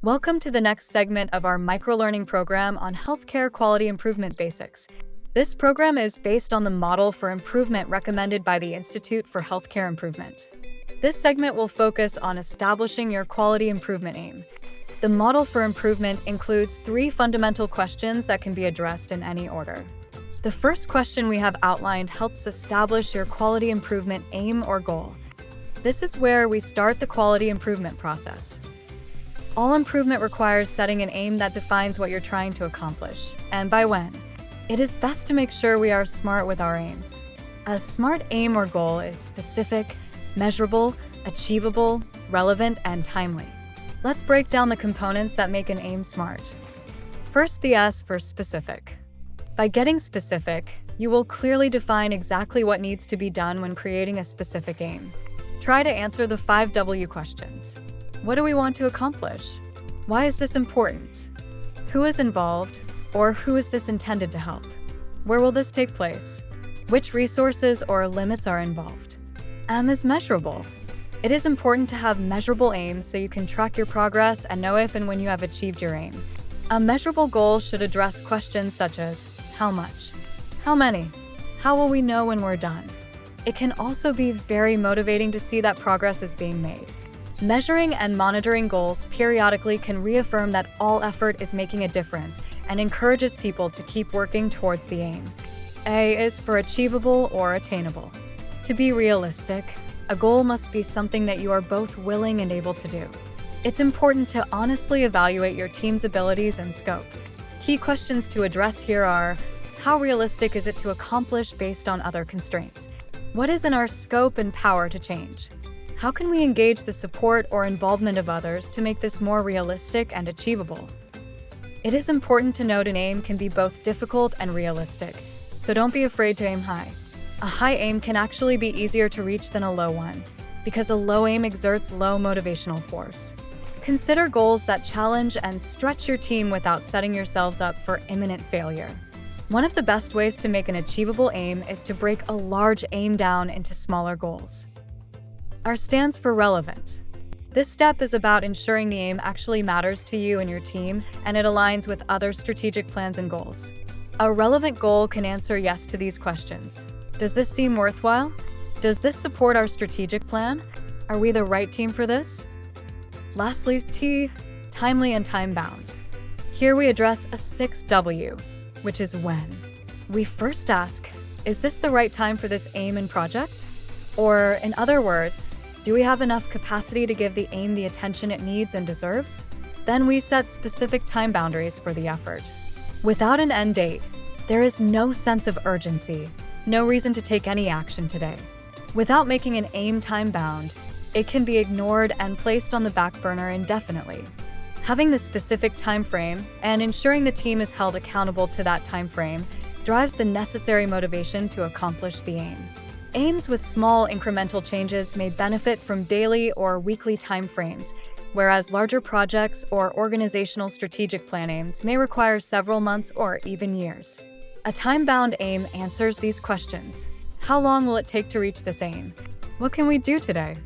Welcome to the next segment of our microlearning program on healthcare quality improvement basics. This program is based on the model for improvement recommended by the Institute for Healthcare Improvement. This segment will focus on establishing your quality improvement aim. The model for improvement includes 3 fundamental questions that can be addressed in any order. The first question we have outlined helps establish your quality improvement aim or goal. This is where we start the quality improvement process. All improvement requires setting an aim that defines what you're trying to accomplish, and by when. It is best to make sure we are smart with our aims. A SMART aim or goal is specific, measurable, achievable, relevant, and timely. Let's break down the components that make an aim SMART. First, the S for specific. By getting specific, you will clearly define exactly what needs to be done when creating a specific aim. Try to answer the 5 W questions. What do we want to accomplish? Why is this important? Who is involved? Or who is this intended to help? Where will this take place? Which resources or limits are involved? M is measurable. It is important to have measurable aims so you can track your progress and know if and when you have achieved your aim. A measurable goal should address questions such as how much? How many? How will we know when we're done? It can also be very motivating to see that progress is being made. Measuring and monitoring goals periodically can reaffirm that all effort is making a difference and encourages people to keep working towards the aim. A is for achievable or attainable. To be realistic, a goal must be something that you are both willing and able to do. It's important to honestly evaluate your team's abilities and scope. Key questions to address here are: how realistic is it to accomplish based on other constraints? What is in our scope and power to change? How can we engage the support or involvement of others to make this more realistic and achievable? It is important to note an aim can be both difficult and realistic, so don't be afraid to aim high. A high aim can actually be easier to reach than a low one, because a low aim exerts low motivational force. Consider goals that challenge and stretch your team without setting yourselves up for imminent failure. One of the best ways to make an achievable aim is to break a large aim down into smaller goals. R stands for relevant. This step is about ensuring the aim actually matters to you and your team, and it aligns with other strategic plans and goals. A relevant goal can answer yes to these questions. Does this seem worthwhile? Does this support our strategic plan? Are we the right team for this? Lastly, T, timely and time-bound. Here we address a 6 W, which is when. We first ask, is this the right time for this aim and project? Or, in other words, do we have enough capacity to give the aim the attention it needs and deserves? Then we set specific time boundaries for the effort. Without an end date, there is no sense of urgency, no reason to take any action today. Without making an aim time-bound, it can be ignored and placed on the back burner indefinitely. Having the specific time frame and ensuring the team is held accountable to that time frame drives the necessary motivation to accomplish the aim. Aims with small incremental changes may benefit from daily or weekly time frames, whereas larger projects or organizational strategic plan aims may require several months or even years. A time-bound aim answers these questions. How long will it take to reach this aim? What can we do today?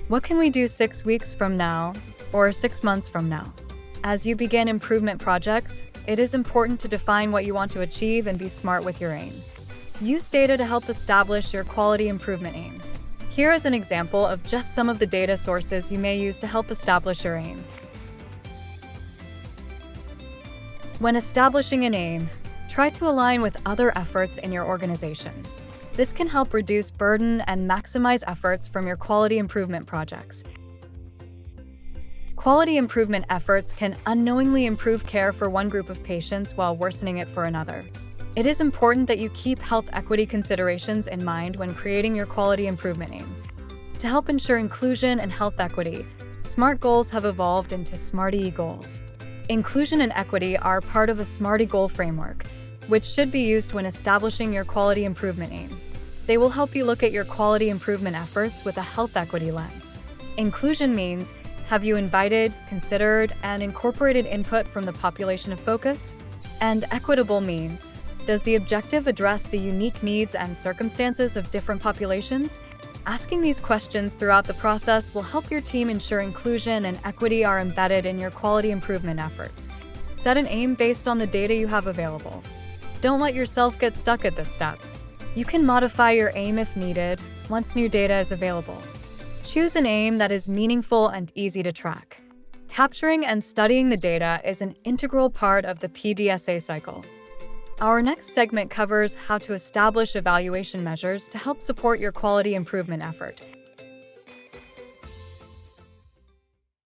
What can we do 6 weeks from now or 6 months from now? As you begin improvement projects, it is important to define what you want to achieve and be smart with your aim. Use data to help establish your quality improvement aim. Here is an example of just some of the data sources you may use to help establish your aim. When establishing an aim, try to align with other efforts in your organization. This can help reduce burden and maximize efforts from your quality improvement projects. Quality improvement efforts can unknowingly improve care for one group of patients while worsening it for another. It is important that you keep health equity considerations in mind when creating your quality improvement aim. To help ensure inclusion and health equity, SMART goals have evolved into SMARTIE goals. Inclusion and equity are part of a SMARTIE goal framework, which should be used when establishing your quality improvement aim. They will help you look at your quality improvement efforts with a health equity lens. Inclusion means, have you invited, considered, and incorporated input from the population of focus? And equitable means, does the objective address the unique needs and circumstances of different populations? Asking these questions throughout the process will help your team ensure inclusion and equity are embedded in your quality improvement efforts. Set an aim based on the data you have available. Don't let yourself get stuck at this step. You can modify your aim if needed once new data is available. Choose an aim that is meaningful and easy to track. Capturing and studying the data is an integral part of the PDSA cycle. Our next segment covers how to establish evaluation measures to help support your quality improvement effort.